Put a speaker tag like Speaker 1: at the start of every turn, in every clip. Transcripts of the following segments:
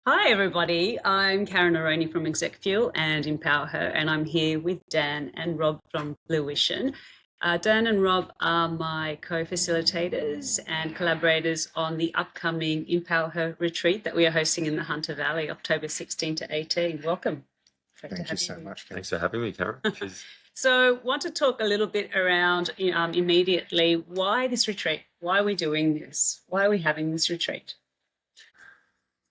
Speaker 1: Hi, everybody. I'm Karen Aroney from ExecFuel and EMPWRHER, and I'm here with Dan and Rob from Fluition. Dan and Rob are my co-facilitators and collaborators on the upcoming EMPWRHER Retreat that we are hosting in the Hunter Valley, October 16 to 18. Welcome.
Speaker 2: Thank you so much.
Speaker 3: Thanks for having me, Karen.
Speaker 1: So want to talk a little bit around immediately why this retreat? Why are we doing this? Why are we having this retreat?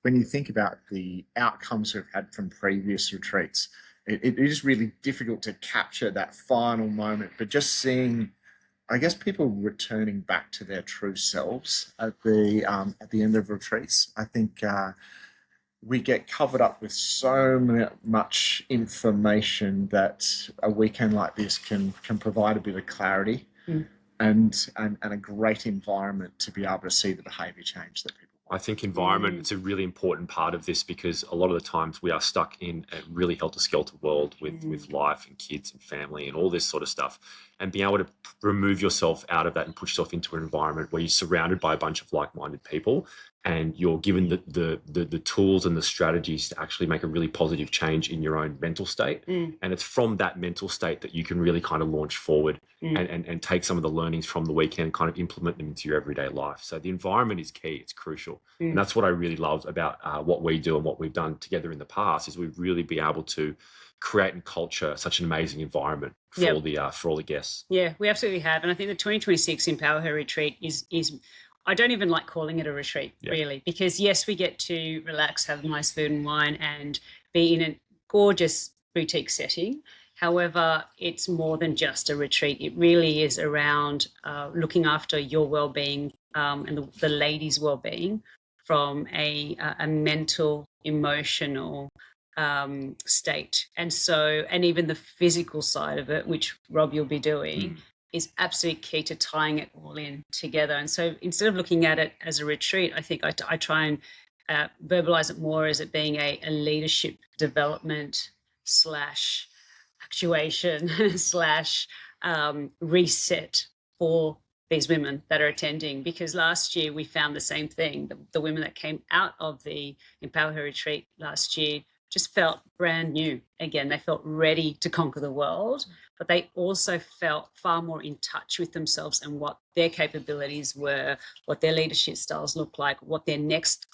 Speaker 2: When you think about the outcomes we've had from previous retreats, it is really difficult to capture that final moment, but just seeing, I guess, people returning back to their true selves at the end of retreats. I think we get covered up with so much information that a weekend like this can provide a bit of clarity and a great environment to be able to see the behaviour change that people want.
Speaker 3: I think environment is a really important part of this because a lot of the times we are stuck in a really helter-skelter world with life and kids and family and all this sort of stuff. And being able to remove yourself out of that and put yourself into an environment where you're surrounded by a bunch of like-minded people and you're given the tools and the strategies to actually make a really positive change in your own mental state. And it's from that mental state that you can really kind of launch forward and take some of the learnings from the weekend and kind of implement them into your everyday life. So the environment is key, it's crucial. And that's what I really loved about what we do and what we've done together in the past is we've really been able to create and culture such an amazing environment for all the guests.
Speaker 1: Yeah, we absolutely have. And I think the 2026 EMPWRHER Retreat is I don't even like calling it a retreat, really, because yes, we get to relax, have nice food and wine and be in a gorgeous boutique setting. However, it's more than just a retreat. It really is around looking after your well-being and the ladies' well-being from a mental, emotional state. And even the physical side of it, which Rob, you'll be doing, is absolutely key to tying it all in together. And so instead of looking at it as a retreat, I think I try and verbalize it more as it being a leadership development / actuation / reset for these women that are attending. Because last year we found the same thing. The women that came out of the EMPWRHER Retreat last year just felt brand new again. They felt ready to conquer the world, but they also felt far more in touch with themselves and what their capabilities were, what their leadership styles look like, what their next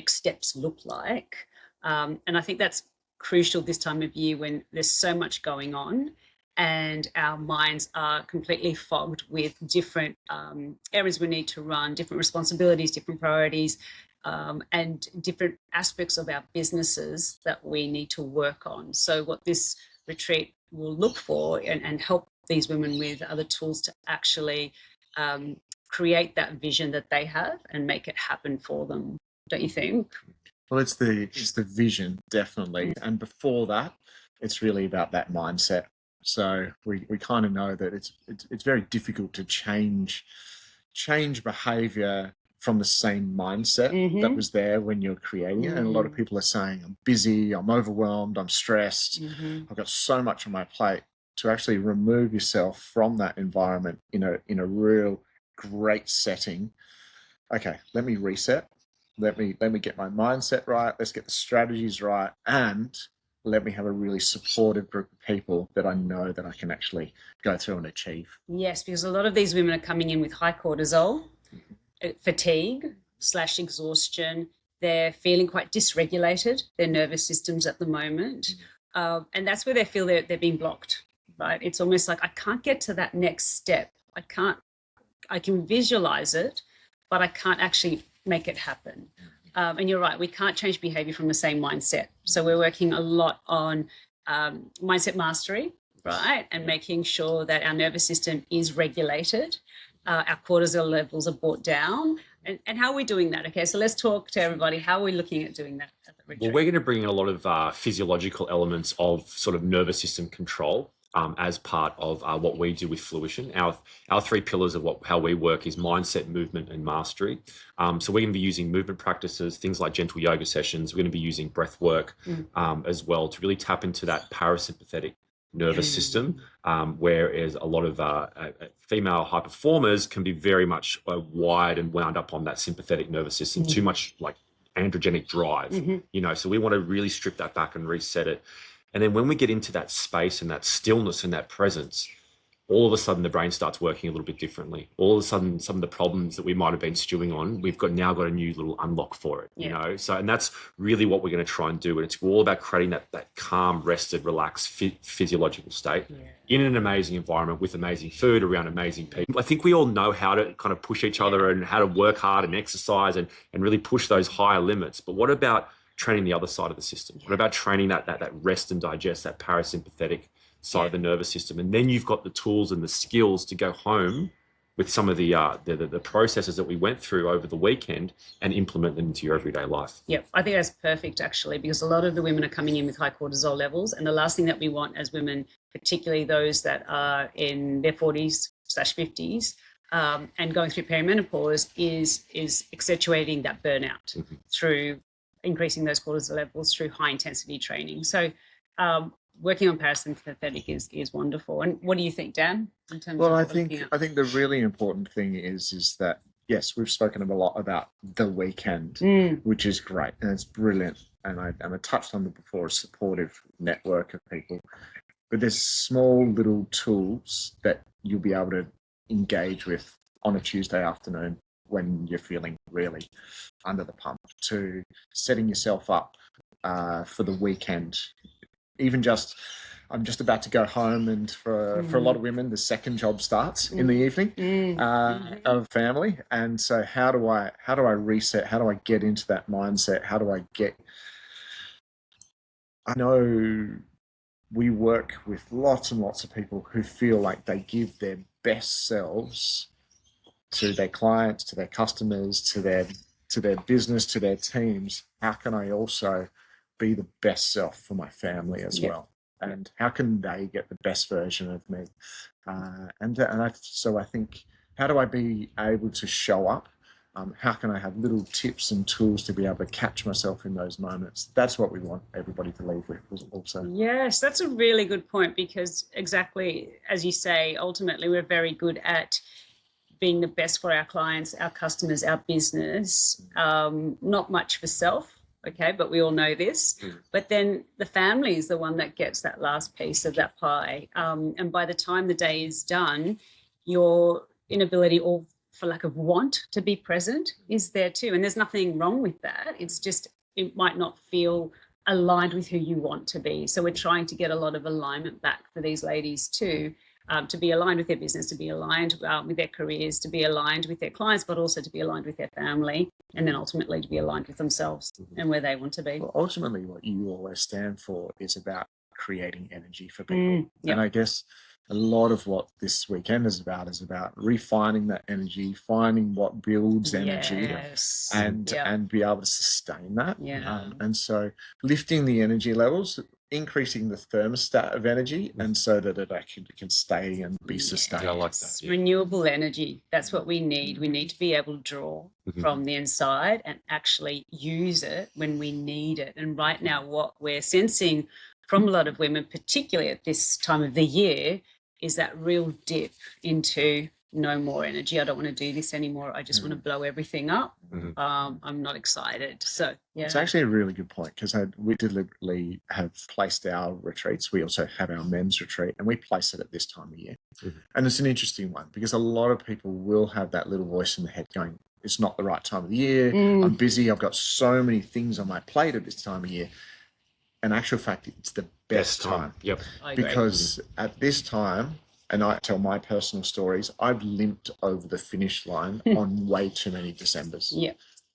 Speaker 1: steps look like. And I think that's crucial this time of year when there's so much going on and our minds are completely fogged with different areas we need to run, different responsibilities, different priorities, and different aspects of our businesses that we need to work on. So what this retreat will look for and help these women with other tools to actually create that vision that they have and make it happen for them. Don't you think?
Speaker 2: Well, it's the vision, definitely. And before that, it's really about that mindset. So we kind of know that it's very difficult to change behavior from the same mindset that was there when you're creating it. And a lot of people are saying, I'm busy, I'm overwhelmed, I'm stressed, I've got so much on my plate. To actually remove yourself from that environment in a real great setting. Okay, let me reset. Let me get my mindset right. Let's get the strategies right. And let me have a really supportive group of people that I know that I can actually go through and achieve.
Speaker 1: Yes, because a lot of these women are coming in with high cortisol, fatigue / exhaustion. They're feeling quite dysregulated, their nervous systems at the moment. And that's where they feel they're being blocked, right? It's almost like I can't get to that next step. I can visualize it, but I can't actually make it happen. And you're right, we can't change behavior from the same mindset. So we're working a lot on mindset mastery, right? And making sure that our nervous system is regulated. Our cortisol levels are brought down. And how are we doing that? Okay, so let's talk to everybody. How are we looking at doing that at the retreat?
Speaker 3: Well, we're going to bring in a lot of physiological elements of sort of nervous system control as part of what we do with Fluition. Our three pillars of how we work is mindset, movement, and mastery. So we're going to be using movement practices, things like gentle yoga sessions. We're going to be using breath work as well to really tap into that parasympathetic nervous system, whereas a lot of female high performers can be very much wired and wound up on that sympathetic nervous system, too much like androgenic drive, you know, so we want to really strip that back and reset it. And then when we get into that space and that stillness and that presence, all of a sudden the brain starts working a little bit differently. All of a sudden, some of the problems that we might have been stewing on, we've now got a new little unlock for it, you know? So, and that's really what we're going to try and do. And it's all about creating that calm, rested, relaxed, physiological state in an amazing environment with amazing food around amazing people. I think we all know how to kind of push each other and how to work hard and exercise and really push those higher limits. But what about training the other side of the system? What about training that rest and digest, that parasympathetic side of the nervous system? And then you've got the tools and the skills to go home with some of the processes that we went through over the weekend and implement them into your everyday life.
Speaker 1: Yep, I think that's perfect actually, because a lot of the women are coming in with high cortisol levels, and the last thing that we want as women, particularly those that are in their 40s/50s and going through perimenopause, is accentuating that burnout through increasing those cortisol levels through high intensity training. So working on parasympathetic is wonderful. And what do you think, Dan? In terms of
Speaker 2: I think the really important thing is that, yes, we've spoken a lot about the weekend, which is great and it's brilliant. And I touched on it before, a supportive network of people. But there's small little tools that you'll be able to engage with on a Tuesday afternoon when you're feeling really under the pump, to setting yourself up for the weekend. Even just, I'm just about to go home, and for a lot of women, the second job starts in the evening of family. And so how do I reset? How do I get into that mindset? How do I know we work with lots and lots of people who feel like they give their best selves to their clients, to their customers, to their business, to their teams. How can I also be the best self for my family as well? And how can they get the best version of me? So I think, how do I be able to show up? How can I have little tips and tools to be able to catch myself in those moments? That's what we want everybody to leave with also.
Speaker 1: Yes, that's a really good point, because exactly as you say, ultimately we're very good at being the best for our clients, our customers, our business, not much for self. Okay, but we all know this. But then the family is the one that gets that last piece of that pie. And by the time the day is done, your inability, or for lack of want to be present, is there too. And there's nothing wrong with that. It's just, it might not feel aligned with who you want to be. So we're trying to get a lot of alignment back for these ladies too. To be aligned with their business, to be aligned with their careers, to be aligned with their clients, but also to be aligned with their family, and then ultimately to be aligned with themselves and where they want to be.
Speaker 2: Well, ultimately, what you always stand for is about creating energy for people. And I guess a lot of what this weekend is about refining that energy, finding what builds energy, and be able to sustain that. And so lifting the energy levels, increasing the thermostat of energy, and so that it actually can stay and be sustained.
Speaker 3: Yeah, I like that.
Speaker 1: Renewable energy, that's what we need. We need to be able to draw from the inside and actually use it when we need it. And right now, what we're sensing from a lot of women, particularly at this time of the year, is that real dip into no more energy. I don't want to do this anymore. I just want to blow everything up. I'm not excited. So, yeah.
Speaker 2: It's actually a really good point, because we deliberately have placed our retreats. We also have our men's retreat, and we place it at this time of year. And it's an interesting one, because a lot of people will have that little voice in the head going, it's not the right time of the year. I'm busy. I've got so many things on my plate at this time of year. In actual fact, it's the best time.
Speaker 3: Yep.
Speaker 2: Because at this time, and I tell my personal stories, I've limped over the finish line on way too many Decembers.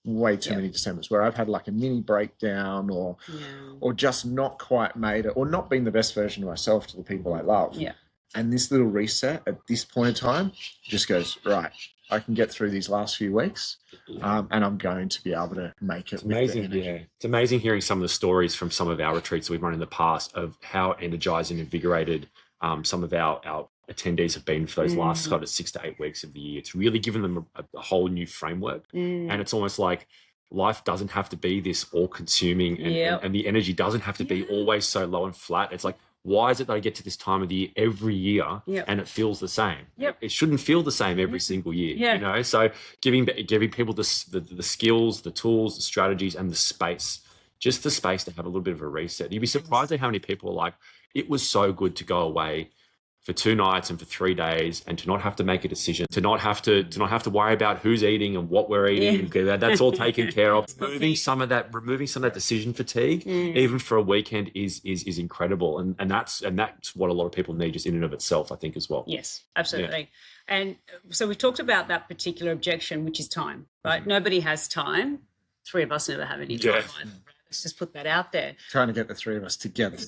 Speaker 2: Way too many Decembers, where I've had like a mini breakdown, or just not quite made it, or not been the best version of myself to the people I love. And this little reset at this point in time just goes, right, I can get through these last few weeks, and I'm going to be able to make it.
Speaker 3: It's amazing, It's amazing hearing some of the stories from some of our retreats that we've run in the past of how energized and invigorated some of our attendees have been for those last sort of 6 to 8 weeks of the year. It's really given them a whole new framework, and it's almost like life doesn't have to be this all-consuming, and the energy doesn't have to be always so low and flat. It's like, why is it that I get to this time of the year every year and it feels the same? It shouldn't feel the same every single year, you know? So giving people the skills, the tools, the strategies, and the space, just the space to have a little bit of a reset. You'd be surprised at how many people are like, it was so good to go away for 2 nights and for 3 days, and to not have to make a decision, to not have to worry about who's eating and what we're eating. That's all taken care of. Removing some of that decision fatigue, even for a weekend, is incredible, and that's what a lot of people need, just in and of itself, I think, as well.
Speaker 1: Yes, absolutely. And so we talked about that particular objection, which is time, right? Nobody has time. 3 of us never have any time. Let's just put that out there.
Speaker 2: Trying to get the 3 of us together.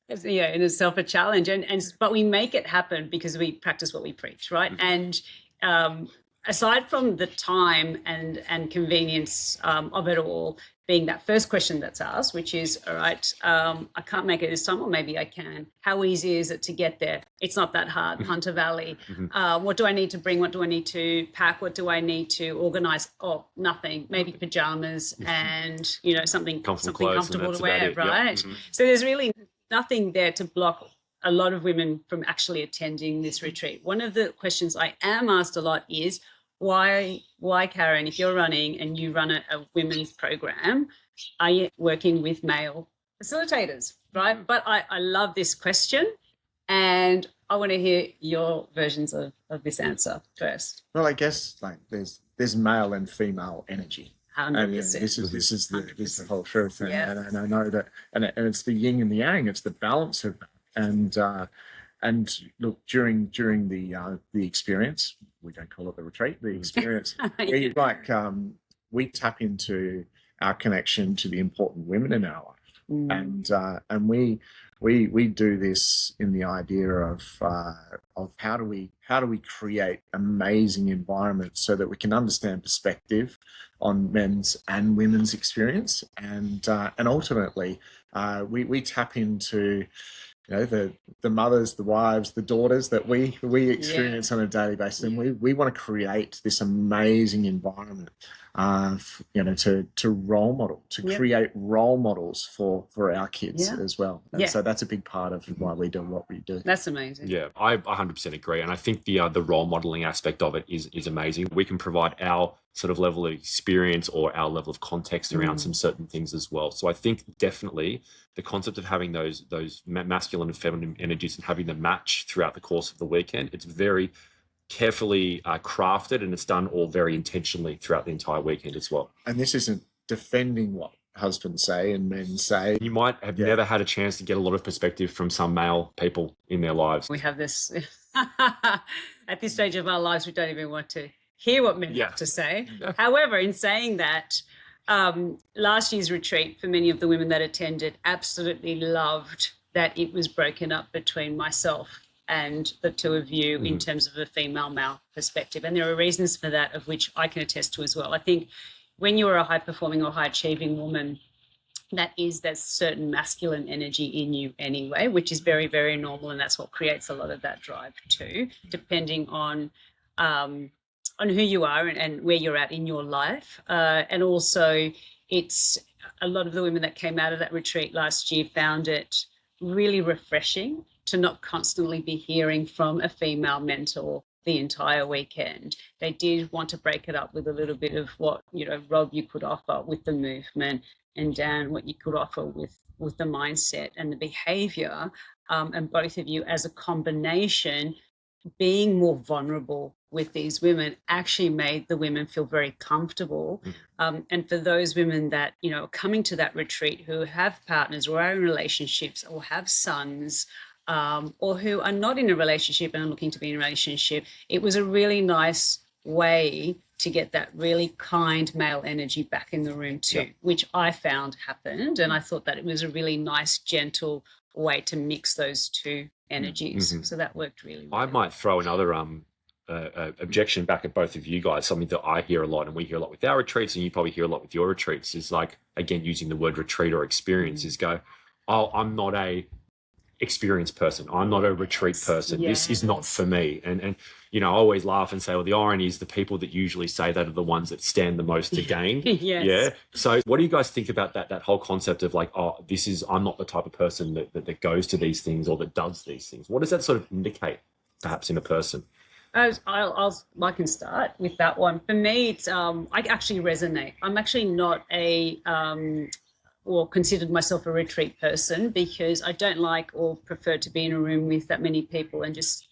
Speaker 1: In itself a challenge, but we make it happen because we practice what we preach, right? And aside from the time and convenience of it all being that first question that's asked, which is, all right, I can't make it this time, or maybe I can. How easy is it to get there? It's not that hard. Hunter Valley. What do I need to bring? What do I need to pack? What do I need to organize? Oh, nothing. Maybe pajamas and something comfortable to wear, right? So there's really nothing there to block a lot of women from actually attending this retreat. One of the questions I am asked a lot is, why, Karen, if you're running and you run a women's program, are you working with male facilitators, right? But I love this question, and I want to hear your versions of this answer first.
Speaker 2: Well, I guess there's male and female energy.
Speaker 1: 100%.
Speaker 2: And this is the whole truth, and I know that, and it's the yin and the yang. It's the balance of that. And look, during the experience, we don't call it the retreat, the experience. We tap into our connection to the important women in our life, and we do this in the idea of how do we create amazing environments so that we can understand perspective on men's and women's experience, and ultimately we tap into the mothers, the wives, the daughters that we experience on a daily basis, and we want to create this amazing environment to role model, to create role models for our kids as well. And so that's a big part of why we do what we do.
Speaker 1: That's amazing.
Speaker 3: Yeah, I 100% agree. And I think the role modeling aspect of it is amazing. We can provide our sort of level of experience or our level of context around some certain things as well. So I think definitely the concept of having those masculine and feminine energies and having them match throughout the course of the weekend, it's very carefully crafted, and it's done all very intentionally throughout the entire weekend as well.
Speaker 2: And this isn't defending what husbands say and men say.
Speaker 3: You might have never had a chance to get a lot of perspective from some male people in their lives.
Speaker 1: We have this at this stage of our lives, we don't even want to hear what men have to say. However, in saying that, last year's retreat, for many of the women that attended, absolutely loved that it was broken up between myself and the 2 of you in terms of a female-male perspective. And there are reasons for that, of which I can attest to as well. I think when you're a high-performing or high-achieving woman, there's certain masculine energy in you anyway, which is very, very normal, and that's what creates a lot of that drive too, depending on who you are and where you're at in your life. And also, it's a lot of the women that came out of that retreat last year found it really refreshing to not constantly be hearing from a female mentor the entire weekend. They did want to break it up with a little bit of what, Rob, you could offer with the movement, and Dan, what you could offer with the mindset and the behavior, and both of you as a combination being more vulnerable with these women actually made the women feel very comfortable. And for those women that, are coming to that retreat who have partners or are in relationships or have sons, or who are not in a relationship and are looking to be in a relationship, it was a really nice way to get that really kind male energy back in the room too, which I found happened. And I thought that it was a really nice, gentle way to mix those 2 energies. So that worked really well.
Speaker 3: I might throw another objection back at both of you guys. Something that I hear a lot, and we hear a lot with our retreats, and you probably hear a lot with your retreats, is like, again, using the word retreat or experience, is go, oh, I'm not a experienced person. I'm not a retreat person. This is not for me. And you know, I always laugh and say, well, the irony is the people that usually say that are the ones that stand the most to gain. Yeah. So what do you guys think about that whole concept of like, oh, I'm not the type of person that goes to these things or that does these things? What does that sort of indicate perhaps in a person?
Speaker 1: I can start with that one. For me, it's I actually resonate. I'm actually not or considered myself a retreat person, because I don't like or prefer to be in a room with that many people and just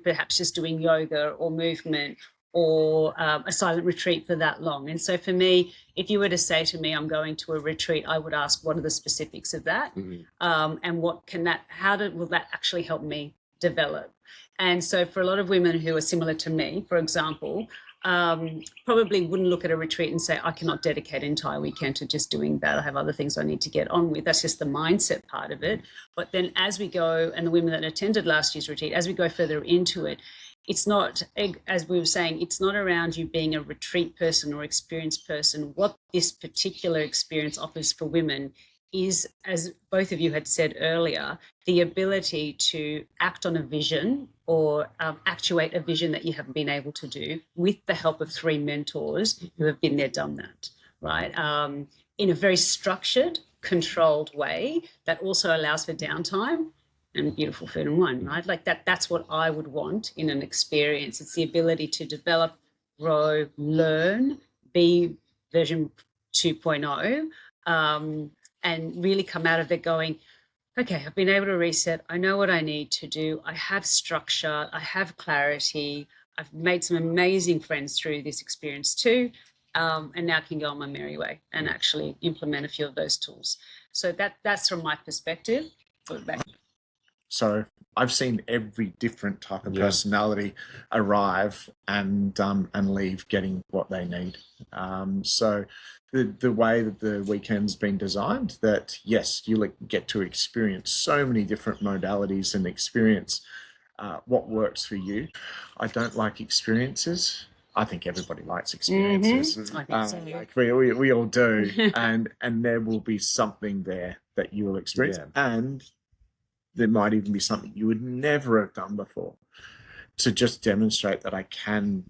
Speaker 1: perhaps just doing yoga or movement or a silent retreat for that long. And so for me, if you were to say to me, I'm going to a retreat, I would ask, what are the specifics of that? And will that actually help me develop? And so for a lot of women who are similar to me, for example, probably wouldn't look at a retreat and say, I cannot dedicate an entire weekend to just doing that. I have other things I need to get on with. That's just the mindset part of it. But then as we go, and the women that attended last year's retreat, as we go further into it, it's not, as we were saying, it's not around you being a retreat person or experienced person. What this particular experience offers for women is, as both of you had said earlier, the ability to act on a vision or actuate a vision that you haven't been able to do with the help of 3 mentors who have been there, done that, right? In a very structured, controlled way that also allows for downtime and beautiful food and wine, right? Like that's what I would want in an experience. It's the ability to develop, grow, learn, be version 2.0, and really come out of there going, okay, I've been able to reset. I know what I need to do. I have structure. I have clarity. I've made some amazing friends through this experience too. And now I can go on my merry way and actually implement a few of those tools. So that's from my perspective.
Speaker 2: So I've seen every different type of personality arrive and leave getting what they need. So the way that the weekend's been designed, that yes, you get to experience so many different modalities and experience what works for you. I don't like experiences. I think everybody likes experiences.
Speaker 1: I think so.
Speaker 2: Like we all do, and there will be something there that you will experience, and there might even be something you would never have done before, to just demonstrate that I can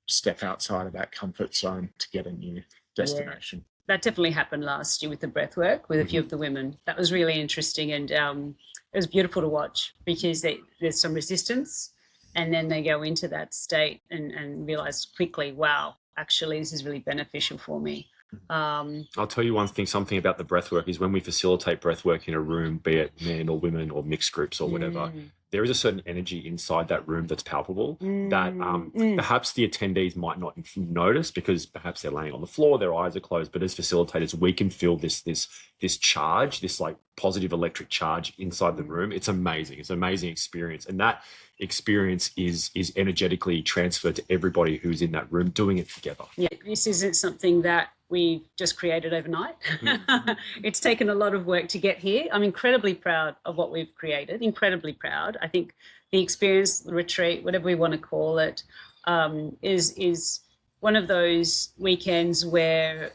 Speaker 2: step outside of that comfort zone to get a new destination.
Speaker 1: That definitely happened last year with the breathwork with a few of the women. That was really interesting, and it was beautiful to watch, because there's some resistance, and then they go into that state and realize quickly, wow, actually this is really beneficial for me.
Speaker 3: I'll tell you one thing, something about the breathwork is when we facilitate breathwork in a room, be it men or women or mixed groups or whatever, there is a certain energy inside that room that's palpable that perhaps the attendees might not notice, because perhaps they're laying on the floor, their eyes are closed, but as facilitators, we can feel this charge, this like positive electric charge inside the room. It's amazing. It's an amazing experience. And that experience is energetically transferred to everybody who's in that room doing it together.
Speaker 1: Yeah, this isn't something that we've just created overnight. It's taken a lot of work to get here. I'm incredibly proud of what we've created, incredibly proud. I think the experience, the retreat, whatever we want to call it, is one of those weekends where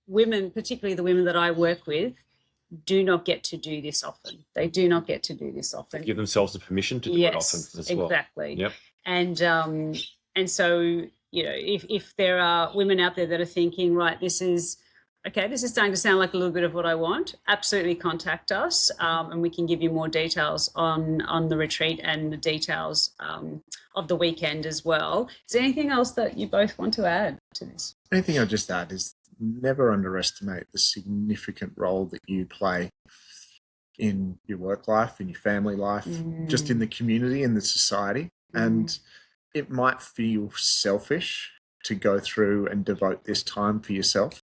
Speaker 1: women, particularly the women that I work with, do not get to do this often. They do not get to do this often.
Speaker 3: Give themselves the permission to do it often as well.
Speaker 1: Exactly.
Speaker 3: Yep.
Speaker 1: And so, you know, if there are women out there that are thinking, right, this is starting to sound like a little bit of what I want, absolutely contact us, and we can give you more details on the retreat and the details of the weekend as well. Is there anything else that you both want to add to this?
Speaker 2: Anything I'll just add is never underestimate the significant role that you play in your work life, in your family life, just in the community, in the society. And it might feel selfish to go through and devote this time for yourself.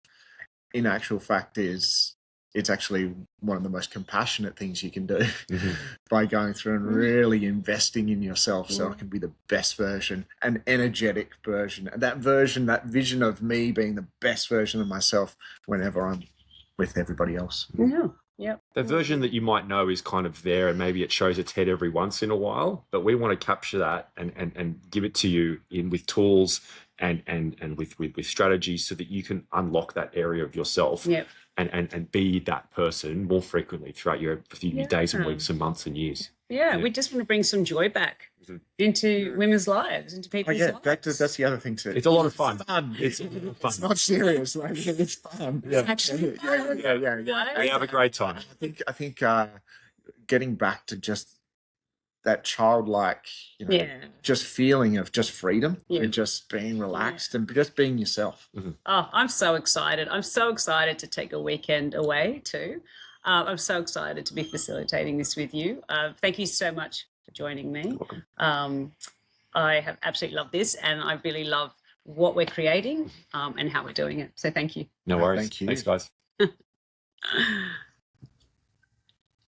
Speaker 2: In actual fact, it's actually one of the most compassionate things you can do by going through and really investing in yourself so it can be the best version, an energetic version. And that vision of me being the best version of myself whenever I'm with everybody else.
Speaker 1: Yep.
Speaker 3: The version that you might know is kind of there, and maybe it shows its head every once in a while, but we want to capture that and give it to you with tools and with strategies so that you can unlock that area of yourself
Speaker 1: Yep.
Speaker 3: and be that person more frequently throughout your days and weeks and months and years.
Speaker 1: Yeah, we just want to bring some joy back into women's lives, into people's lives.
Speaker 2: That's the other thing too.
Speaker 3: It's a lot of fun.
Speaker 2: It's not serious. Like, it's fun.
Speaker 1: It's actually fun.
Speaker 2: Yeah.
Speaker 3: We have a great time.
Speaker 2: I think getting back to just that childlike, just feeling of just freedom and just being relaxed and just being yourself.
Speaker 1: Oh, I'm so excited. I'm so excited to take a weekend away too. I'm so excited to be facilitating this with you. Thank you so much for joining me.
Speaker 3: You're welcome.
Speaker 1: I have absolutely loved this, and I really love what we're creating and how we're doing it. So thank you.
Speaker 3: No worries.
Speaker 2: Thank you.
Speaker 3: Thanks, guys.